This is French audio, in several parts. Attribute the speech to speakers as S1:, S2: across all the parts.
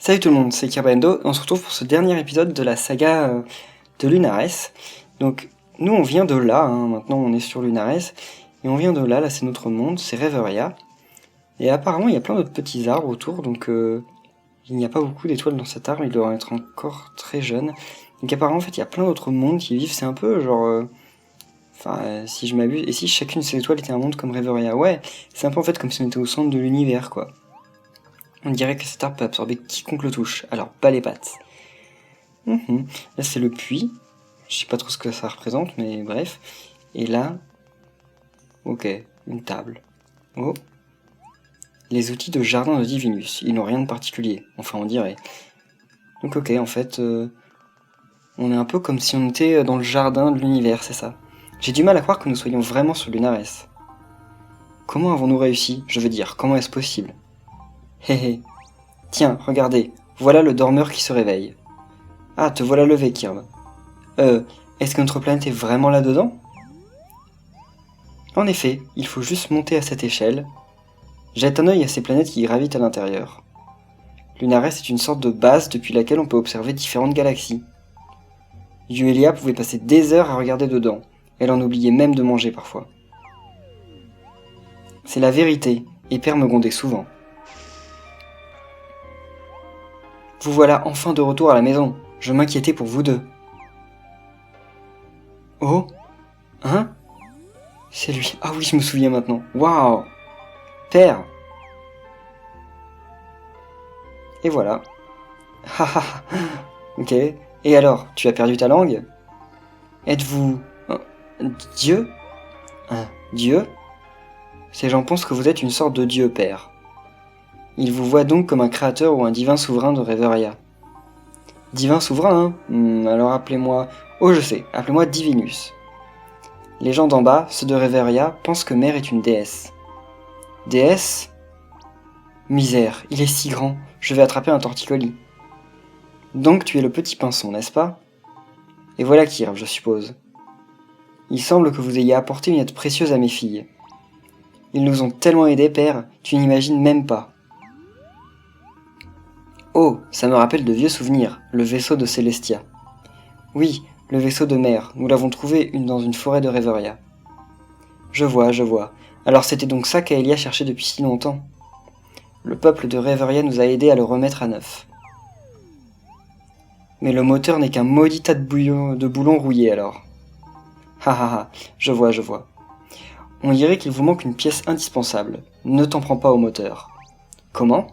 S1: Salut tout le monde, c'est Kirbando, on se retrouve pour ce dernier épisode de la saga de Lunares. Donc nous on vient de là, maintenant on est sur Lunares, et on vient de là, c'est notre monde, c'est Reveria. Et apparemment il y a plein d'autres petits arbres autour, donc il n'y a pas beaucoup d'étoiles dans cet arbre, il doit être encore très jeune. Donc apparemment en fait il y a plein d'autres mondes qui vivent, c'est un peu genre... si je m'abuse, et si chacune de ces étoiles était un monde comme Reveria, ouais, c'est un peu en fait comme si on était au centre de l'univers quoi. On dirait que cet arbre peut absorber quiconque le touche, alors pas les pattes. Là c'est le puits, je sais pas trop ce que ça représente, mais bref. Et là, ok, une table. Oh, les outils de jardin de Divinus, ils n'ont rien de particulier, enfin on dirait. Donc ok, en fait, on est un peu comme si on était dans le jardin de l'univers, c'est ça. J'ai du mal à croire que nous soyons vraiment sur Lunares. Comment avons-nous réussi? Je veux dire, comment est-ce possible? Hé hé. Tiens, regardez, voilà le dormeur qui se réveille. Ah, te voilà levé, Kirb. Est-ce que notre planète est vraiment là-dedans? En effet, il faut juste monter à cette échelle. Jette un œil à ces planètes qui gravitent à l'intérieur. Lunares est une sorte de base depuis laquelle on peut observer différentes galaxies. Yuelia pouvait passer des heures à regarder dedans. Elle en oubliait même de manger parfois. C'est la vérité, et Père me grondait souvent. Vous voilà enfin de retour à la maison. Je m'inquiétais pour vous deux. Oh? Hein? C'est lui. Ah oui, je me souviens maintenant. Waouh! Père! Et voilà. Haha. Ok. Et alors, tu as perdu ta langue? Êtes-vous... Dieu? Un dieu? Ces gens pensent que vous êtes une sorte de dieu, père. Ils vous voient donc comme un créateur ou un divin souverain de Reveria. Divin souverain, hein? Alors appelez-moi... Oh, je sais, appelez-moi Divinus. Les gens d'en bas, ceux de Reveria, pensent que Mère est une déesse. Déesse? Misère, il est si grand, je vais attraper un torticolis. Donc tu es le petit pinson, n'est-ce pas? Et voilà Kirv, je suppose. Il semble que vous ayez apporté une aide précieuse à mes filles. Ils nous ont tellement aidés, père, tu n'imagines même pas. Oh, ça me rappelle de vieux souvenirs, le vaisseau de Celestia. Oui, le vaisseau de Mère, nous l'avons trouvé dans une forêt de Reveria. Je vois, je vois. Alors c'était donc ça qu'Aelia cherchait depuis si longtemps. Le peuple de Reveria nous a aidés à le remettre à neuf. Mais le moteur n'est qu'un maudit tas de boulons rouillés alors. Ha ha ha, je vois, je vois. On dirait qu'il vous manque une pièce indispensable. Ne t'en prends pas au moteur. Comment?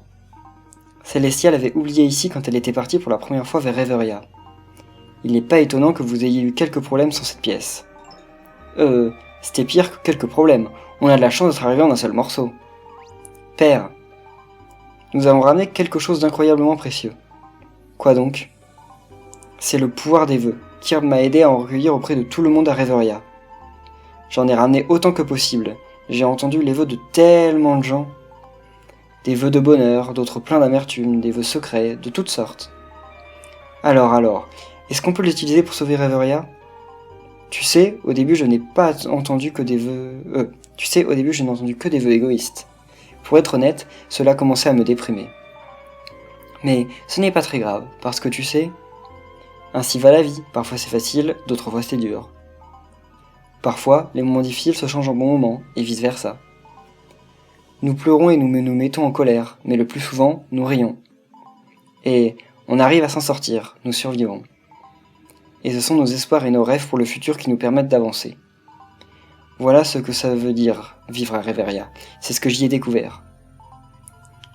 S1: Celestia l'avait oublié ici quand elle était partie pour la première fois vers Reveria. Il n'est pas étonnant que vous ayez eu quelques problèmes sans cette pièce. C'était pire que quelques problèmes. On a de la chance d'être arrivé en un seul morceau. Père, nous avons ramené quelque chose d'incroyablement précieux. Quoi donc? C'est le pouvoir des vœux. Kirb m'a aidé à en recueillir auprès de tout le monde à Reveria. J'en ai ramené autant que possible. J'ai entendu les vœux de tellement de gens. Des vœux de bonheur, d'autres pleins d'amertume, des vœux secrets, de toutes sortes. Alors, est-ce qu'on peut l'utiliser pour sauver Reveria? Tu sais, au début je n'ai pas entendu que des vœux... Tu sais, au début je n'ai entendu que des vœux égoïstes. Pour être honnête, cela commençait à me déprimer. Mais ce n'est pas très grave, parce que tu sais, ainsi va la vie, parfois c'est facile, d'autres fois c'est dur. Parfois, les moments difficiles se changent en bons moments, et vice-versa. Nous pleurons et nous nous mettons en colère, mais le plus souvent, nous rions. Et on arrive à s'en sortir, nous survivons. Et ce sont nos espoirs et nos rêves pour le futur qui nous permettent d'avancer. Voilà ce que ça veut dire, vivre à Reveria. C'est ce que j'y ai découvert.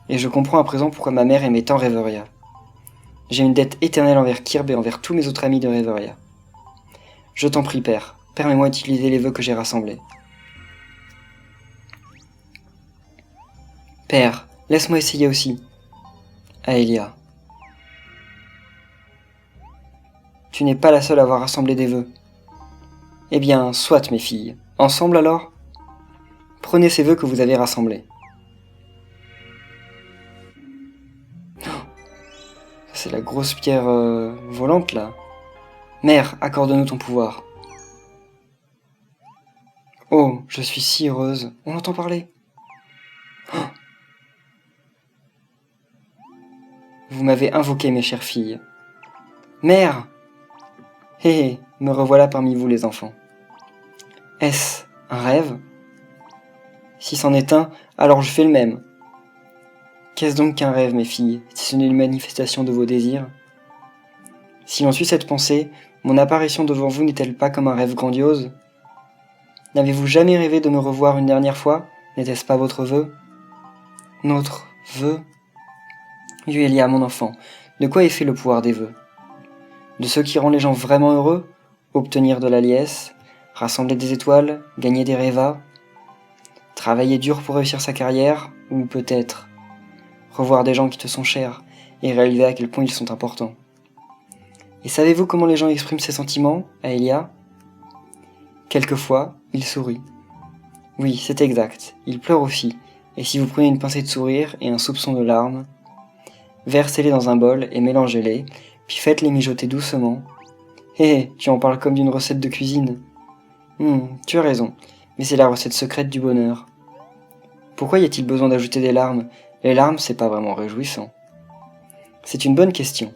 S1: Et je comprends à présent pourquoi ma mère aimait tant Reveria. J'ai une dette éternelle envers Kirb et envers tous mes autres amis de Reveria. Je t'en prie, père, permets-moi d'utiliser les vœux que j'ai rassemblés. Père, laisse-moi essayer aussi. Aelia. Tu n'es pas la seule à avoir rassemblé des vœux. Eh bien, soit, mes filles. Ensemble alors? Prenez ces vœux que vous avez rassemblés. C'est la grosse pierre volante, là. Mère, accorde-nous ton pouvoir. Oh, je suis si heureuse. On entend parler. Vous m'avez invoqué, mes chères filles. Mère! Hé hé, me revoilà parmi vous les enfants. Est-ce un rêve? Si c'en est un, alors je fais le même. Qu'est-ce donc qu'un rêve, mes filles, si ce n'est une manifestation de vos désirs? Si l'on suit cette pensée, mon apparition devant vous n'est-elle pas comme un rêve grandiose? N'avez-vous jamais rêvé de me revoir une dernière fois? N'était-ce pas votre vœu? Notre vœu? Yuelia, mon enfant, de quoi est fait le pouvoir des vœux? De ce qui rend les gens vraiment heureux? Obtenir de la liesse, rassembler des étoiles, gagner des révas, travailler dur pour réussir sa carrière, ou peut-être revoir des gens qui te sont chers et réaliser à quel point ils sont importants. Et savez-vous comment les gens expriment ces sentiments, Aelia? Quelquefois, ils sourient. Oui, c'est exact, ils pleurent aussi, et si vous prenez une pincée de sourire et un soupçon de larmes, versez-les dans un bol et mélangez-les, puis faites-les mijoter doucement. Hé, tu en parles comme d'une recette de cuisine. Tu as raison, mais c'est la recette secrète du bonheur. Pourquoi y a-t-il besoin d'ajouter des larmes? Les larmes, c'est pas vraiment réjouissant. C'est une bonne question.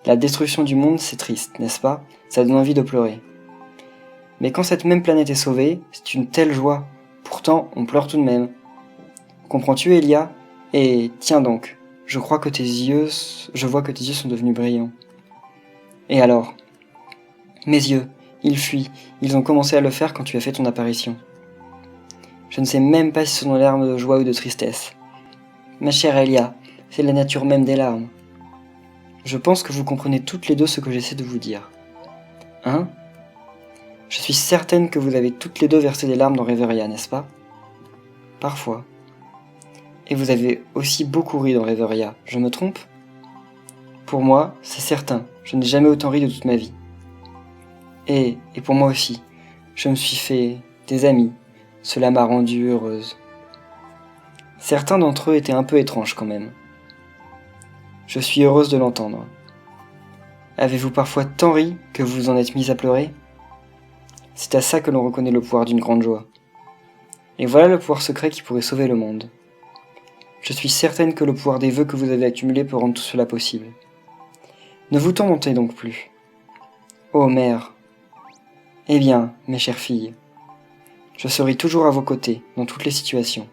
S1: La destruction du monde, c'est triste, n'est-ce pas? Ça donne envie de pleurer. Mais quand cette même planète est sauvée, c'est une telle joie. Pourtant, on pleure tout de même. Comprends-tu, Elia? Et tiens donc, je vois que tes yeux sont devenus brillants. Et alors? Mes yeux, ils fuient, ils ont commencé à le faire quand tu as fait ton apparition. Je ne sais même pas si ce sont des larmes de joie ou de tristesse. Ma chère Elia, c'est la nature même des larmes. Je pense que vous comprenez toutes les deux ce que j'essaie de vous dire. Hein? Je suis certaine que vous avez toutes les deux versé des larmes dans Reveria, n'est-ce pas? Parfois. Et vous avez aussi beaucoup ri dans Reveria, je me trompe? Pour moi, c'est certain, je n'ai jamais autant ri de toute ma vie. Et pour moi aussi, je me suis fait des amis, cela m'a rendue heureuse. Certains d'entre eux étaient un peu étranges quand même. Je suis heureuse de l'entendre. Avez-vous parfois tant ri que vous vous en êtes mis à pleurer? C'est à ça que l'on reconnaît le pouvoir d'une grande joie. Et voilà le pouvoir secret qui pourrait sauver le monde. Je suis certaine que le pouvoir des vœux que vous avez accumulés peut rendre tout cela possible. Ne vous tourmentez donc plus. Ô mère! Eh bien, mes chères filles, je serai toujours à vos côtés, dans toutes les situations.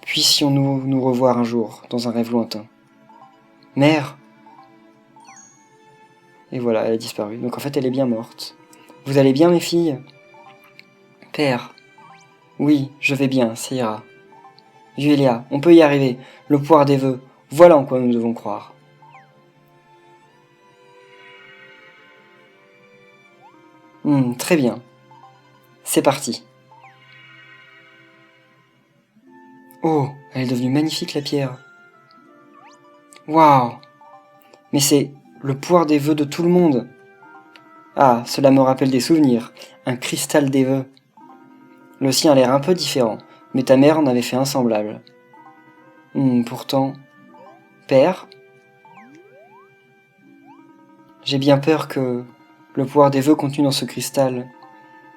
S1: Puissions-nous nous revoir un jour, dans un rêve lointain. Mère! Et voilà, elle a disparu. Donc en fait, elle est bien morte. Vous allez bien, mes filles? Père. Oui, je vais bien, ça ira. Julia, on peut y arriver. Le pouvoir des vœux. Voilà en quoi nous devons croire. Très bien. C'est parti. Oh, elle est devenue magnifique, la pierre. Waouh! Mais c'est le pouvoir des vœux de tout le monde. Ah, cela me rappelle des souvenirs. Un cristal des vœux. Le sien a l'air un peu différent, mais ta mère en avait fait un semblable. Pourtant... Père? J'ai bien peur que le pouvoir des vœux contenu dans ce cristal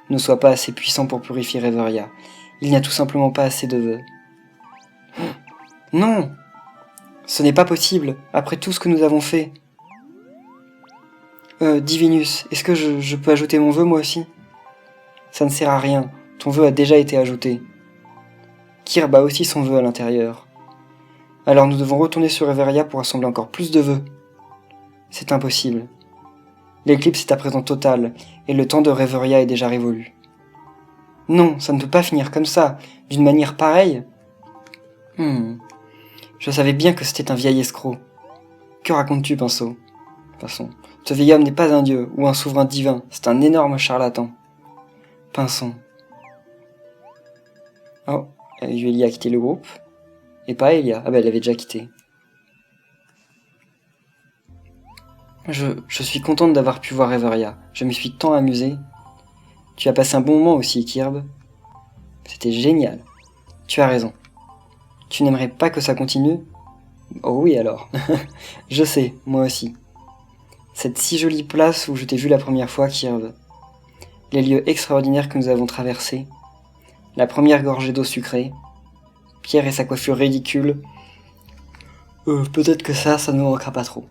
S1: ne soit pas assez puissant pour purifier Reveria. Il n'y a tout simplement pas assez de vœux. Non! Ce n'est pas possible, après tout ce que nous avons fait. Divinus, est-ce que je peux ajouter mon vœu moi aussi? Ça ne sert à rien, ton vœu a déjà été ajouté. Kirb a aussi son vœu à l'intérieur. Alors nous devons retourner sur Reveria pour assembler encore plus de vœux. C'est impossible. L'éclipse est à présent totale, et le temps de Reveria est déjà révolu. Non, ça ne peut pas finir comme ça, d'une manière pareille. Je savais bien que c'était un vieil escroc. Que racontes-tu, Pinceau? Pinson. Ce vieil homme n'est pas un dieu, ou un souverain divin, c'est un énorme charlatan. Pinson. Oh, Yuelia a quitté le groupe. Et pas Elia. Ah ben elle avait déjà quitté. Je suis contente d'avoir pu voir Reveria. Je me suis tant amusée. Tu as passé un bon moment aussi, Kirb. C'était génial. Tu as raison. Tu n'aimerais pas que ça continue? Oh oui alors. Je sais, moi aussi. Cette si jolie place où je t'ai vu la première fois, Kirb. Les lieux extraordinaires que nous avons traversés. La première gorgée d'eau sucrée. Pierre et sa coiffure ridicule. Peut-être que ça ne nous manquera pas trop.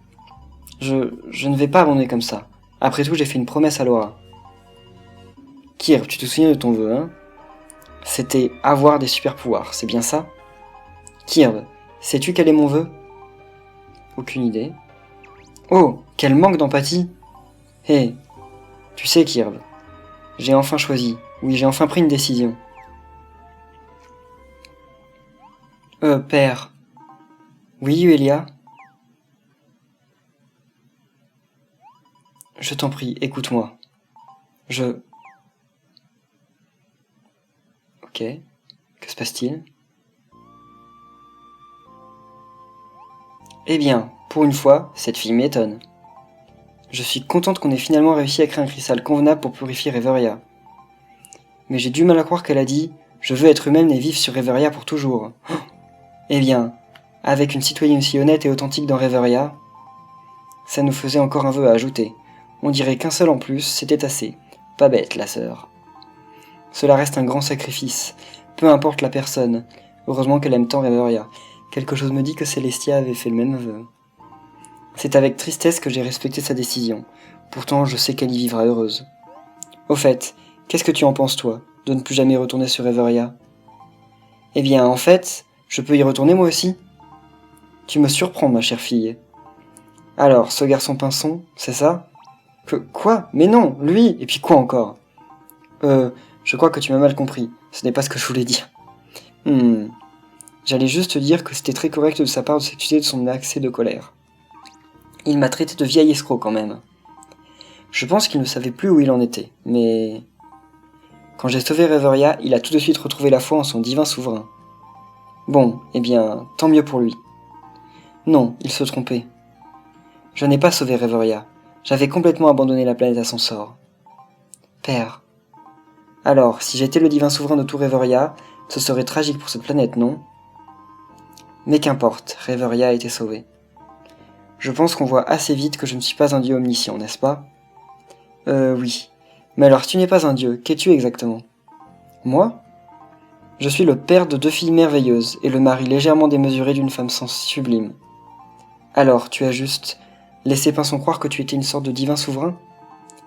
S1: Je ne vais pas abandonner comme ça. Après tout, j'ai fait une promesse à Laura. Kirby, tu te souviens de ton vœu, hein? C'était avoir des super pouvoirs, c'est bien ça? Kirby, sais-tu quel est mon vœu? Aucune idée. Oh, quel manque d'empathie! Hé, tu sais, Kirby, j'ai enfin choisi. Oui, j'ai enfin pris une décision. Père. Oui, Uelia? Je t'en prie, écoute-moi. Ok, que se passe-t-il? Eh bien, pour une fois, cette fille m'étonne. Je suis contente qu'on ait finalement réussi à créer un cristal convenable pour purifier Reveria. Mais j'ai du mal à croire qu'elle a dit « Je veux être humaine et vivre sur Reveria pour toujours ». Eh bien, avec une citoyenne aussi honnête et authentique dans Reveria, ça nous faisait encore un vœu à ajouter. On dirait qu'un seul en plus, c'était assez. Pas bête, la sœur. Cela reste un grand sacrifice, peu importe la personne. Heureusement qu'elle aime tant Reveria. Quelque chose me dit que Célestia avait fait le même vœu. C'est avec tristesse que j'ai respecté sa décision. Pourtant, je sais qu'elle y vivra heureuse. Au fait, qu'est-ce que tu en penses, toi, de ne plus jamais retourner sur Reveria? Eh bien, en fait, je peux y retourner moi aussi. Tu me surprends, ma chère fille. Alors, ce garçon pinson, c'est ça? Quoi? Mais non, lui! Et puis quoi encore? Je crois que tu m'as mal compris. Ce n'est pas ce que je voulais dire. J'allais juste te dire que c'était très correct de sa part de s'excuser de son accès de colère. Il m'a traité de vieil escroc quand même. Je pense qu'il ne savait plus où il en était, mais... Quand j'ai sauvé Reveria, il a tout de suite retrouvé la foi en son divin souverain. Bon, eh bien, tant mieux pour lui. Non, il se trompait. Je n'ai pas sauvé Reveria. J'avais complètement abandonné la planète à son sort. Père. Alors, si j'étais le divin souverain de tout Reveria, ce serait tragique pour cette planète, non? Mais qu'importe, Reveria a été sauvé. Je pense qu'on voit assez vite que je ne suis pas un dieu omniscient, n'est-ce pas? Oui. Mais alors, si tu n'es pas un dieu, qu'es-tu exactement? Moi? Je suis le père de 2 filles merveilleuses et le mari légèrement démesuré d'une femme sublime. Alors, tu as juste laissé Pinson croire que tu étais une sorte de divin souverain?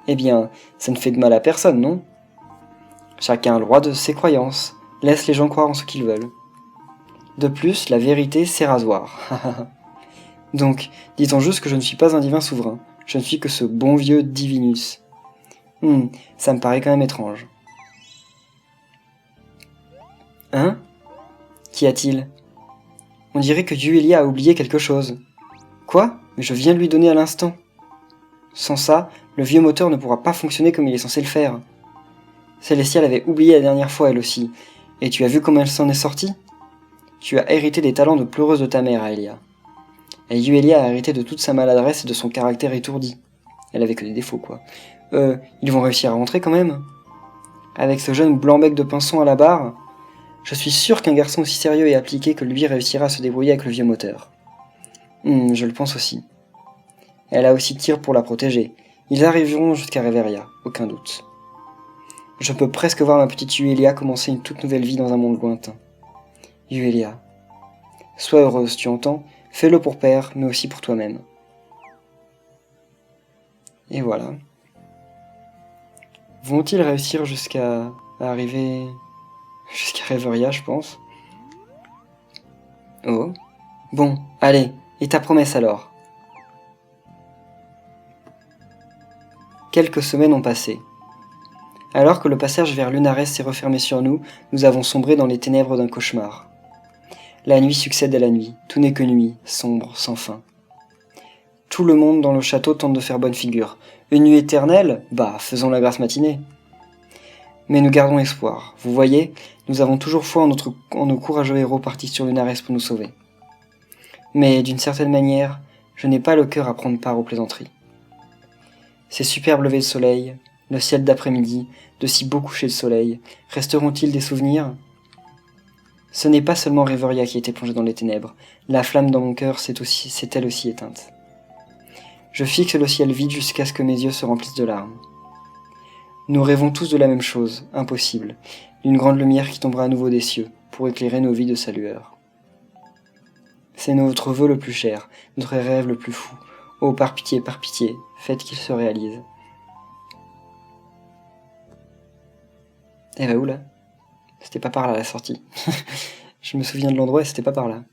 S1: Eh bien, ça ne fait de mal à personne, non? Chacun a le droit de ses croyances. Laisse les gens croire en ce qu'ils veulent. De plus, la vérité, c'est rasoir. Donc, disons juste que je ne suis pas un divin souverain. Je ne suis que ce bon vieux Divinus. Ça me paraît quand même étrange. Hein? Qu'y a-t-il? On dirait que Duelia a oublié quelque chose. Quoi? Mais je viens de lui donner à l'instant. Sans ça, le vieux moteur ne pourra pas fonctionner comme il est censé le faire. Célestia l'avait oublié la dernière fois, elle aussi. Et tu as vu comment elle s'en est sortie? Tu as hérité des talents de pleureuse de ta mère, Aelia. Et Yuelia a hérité de toute sa maladresse et de son caractère étourdi. Elle avait que des défauts, quoi. Ils vont réussir à rentrer quand même? Avec ce jeune blanc-bec de Pinson à la barre, je suis sûr qu'un garçon aussi sérieux et appliqué que lui réussira à se débrouiller avec le vieux moteur. Je le pense aussi. Elle a aussi Tyr pour la protéger. Ils arriveront jusqu'à Reveria, aucun doute. Je peux presque voir ma petite Yuelia commencer une toute nouvelle vie dans un monde lointain. Yuelia, sois heureuse, tu entends? Fais-le pour père, mais aussi pour toi-même. Et voilà. Vont-ils réussir jusqu'à arriver jusqu'à Reveria, je pense? Oh. Bon, allez, et ta promesse alors? Quelques semaines ont passé. Alors que le passage vers Lunares s'est refermé sur nous, nous avons sombré dans les ténèbres d'un cauchemar. La nuit succède à la nuit, tout n'est que nuit, sombre, sans fin. Tout le monde dans le château tente de faire bonne figure. Une nuit éternelle? Bah, faisons la grasse matinée. Mais nous gardons espoir. Vous voyez, nous avons toujours foi en nos courageux héros partis sur Lunares pour nous sauver. Mais d'une certaine manière, je n'ai pas le cœur à prendre part aux plaisanteries. Ces superbes levées de soleil, le ciel d'après-midi, de si beaux couchers de soleil, resteront-ils des souvenirs? Ce n'est pas seulement Reveria qui était plongée dans les ténèbres, la flamme dans mon cœur s'est elle aussi éteinte. Je fixe le ciel vide jusqu'à ce que mes yeux se remplissent de larmes. Nous rêvons tous de la même chose, impossible, d'une grande lumière qui tombera à nouveau des cieux, pour éclairer nos vies de sa lueur. C'est notre vœu le plus cher, notre rêve le plus fou. Oh, par pitié, faites qu'il se réalise. Eh bah où là? C'était pas par là la sortie. Je me souviens de l'endroit et c'était pas par là.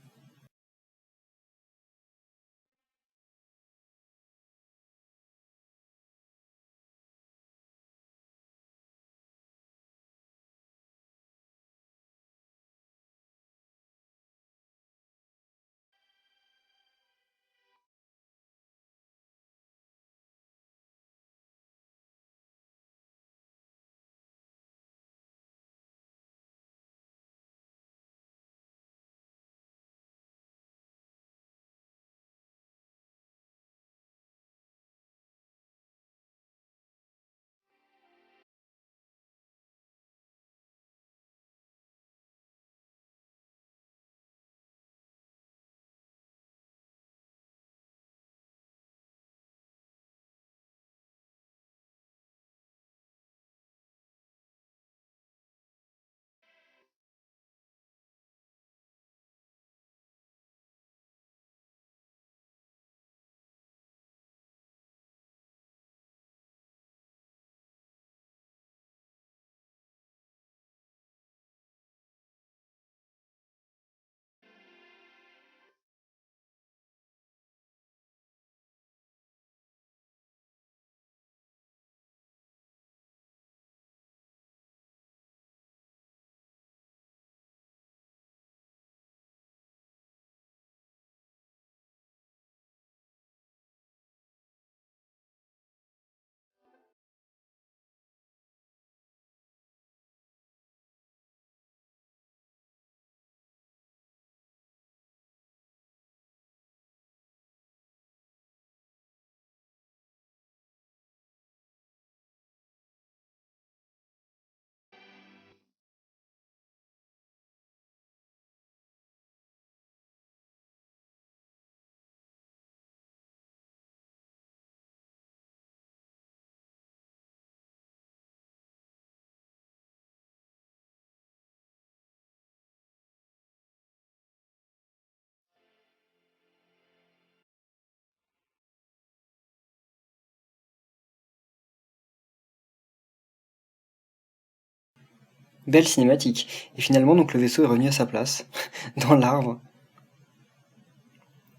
S1: Belle cinématique. Et finalement, donc le vaisseau est revenu à sa place, dans l'arbre.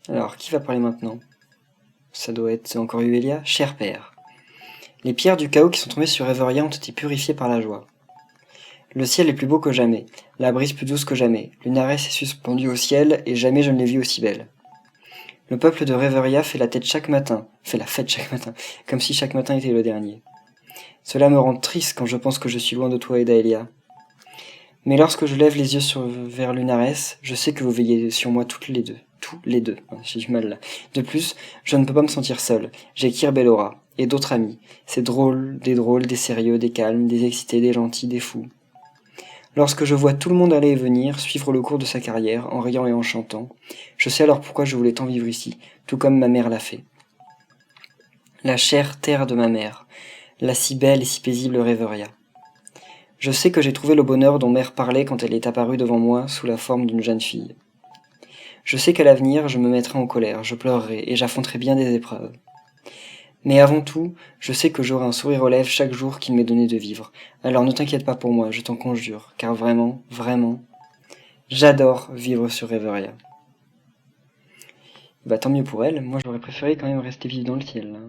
S1: Alors, qui va parler maintenant? Ça doit être encore Uelia. Cher père. Les pierres du chaos qui sont tombées sur Reveria ont été purifiées par la joie. Le ciel est plus beau que jamais, la brise plus douce que jamais, Lunares est suspendu au ciel, et jamais je ne l'ai vue aussi belle. Le peuple de Reveria fait la fête chaque matin, comme si chaque matin était le dernier. Cela me rend triste quand je pense que je suis loin de toi et d'Aelia. Mais lorsque je lève les yeux vers Lunares, je sais que vous veillez sur moi toutes les deux. Tous les deux. J'ai du mal là. De plus, je ne peux pas me sentir seul. J'ai Kirbellora et d'autres amis. C'est drôle, des sérieux, des calmes, des excités, des gentils, des fous. Lorsque je vois tout le monde aller et venir, suivre le cours de sa carrière, en riant et en chantant, je sais alors pourquoi je voulais tant vivre ici, tout comme ma mère l'a fait. La chère terre de ma mère, la si belle et si paisible Rêveria. Je sais que j'ai trouvé le bonheur dont mère parlait quand elle est apparue devant moi sous la forme d'une jeune fille. Je sais qu'à l'avenir, je me mettrai en colère, je pleurerai et j'affronterai bien des épreuves. Mais avant tout, je sais que j'aurai un sourire aux lèvres chaque jour qu'il m'est donné de vivre. Alors ne t'inquiète pas pour moi, je t'en conjure, car vraiment, vraiment, j'adore vivre sur Reveria. Bah tant mieux pour elle, moi j'aurais préféré quand même rester vivre dans le ciel, là.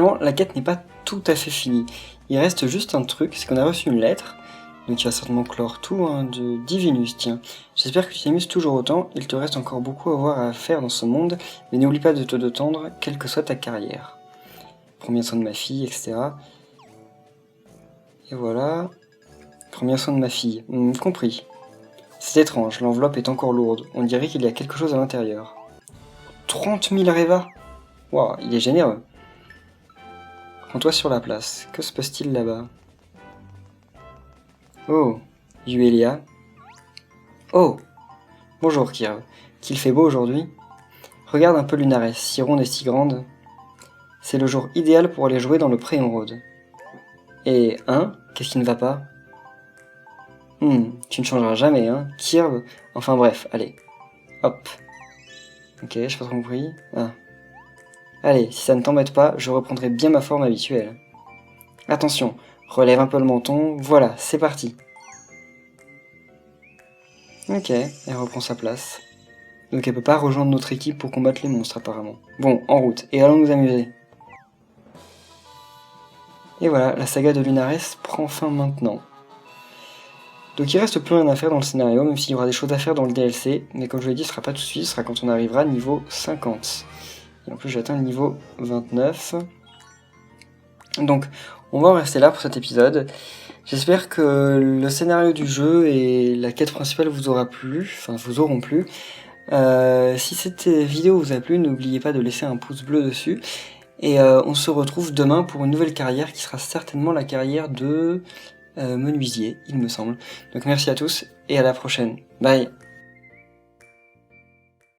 S1: Finalement, la quête n'est pas tout à fait finie. Il reste juste un truc, c'est qu'on a reçu une lettre, donc tu vas certainement clore tout, hein, de Divinus, tiens. J'espère que tu t'amuses toujours autant, il te reste encore beaucoup à voir à faire dans ce monde, mais n'oublie pas de te détendre, quelle que soit ta carrière. Prends bien soin de ma fille, etc. Et voilà. Prends bien soin de ma fille. Compris. C'est étrange, l'enveloppe est encore lourde, on dirait qu'il y a quelque chose à l'intérieur. 30 000 Reva. Waouh, il est généreux. Rends-toi sur la place. Que se passe-t-il là-bas? Oh, Yuelia. Oh, bonjour Kirv. Qu'il fait beau aujourd'hui. Regarde un peu Lunares, si ronde et si grande. C'est le jour idéal pour aller jouer dans le pré-émeraude. Et, hein, qu'est-ce qui ne va pas? Tu ne changeras jamais, hein, Kirv. Enfin bref, allez. Hop. Ok, j'ai pas trop compris. Ah. Allez, si ça ne t'embête pas, je reprendrai bien ma forme habituelle. Attention, relève un peu le menton, voilà, c'est parti. Ok, elle reprend sa place. Donc elle peut pas rejoindre notre équipe pour combattre les monstres apparemment. Bon, en route, et allons nous amuser. Et voilà, la saga de Lunares prend fin maintenant. Donc il reste plus rien à faire dans le scénario, même s'il y aura des choses à faire dans le DLC, mais comme je l'ai dit, ce sera pas tout de suite, ce sera quand on arrivera niveau 50. Et en plus j'atteins le niveau 29. Donc on va en rester là pour cet épisode. J'espère que le scénario du jeu et la quête principale vous auront plu. Si cette vidéo vous a plu, n'oubliez pas de laisser un pouce bleu dessus. Et on se retrouve demain pour une nouvelle carrière qui sera certainement la carrière de menuisier, il me semble. Donc merci à tous et à la prochaine. Bye.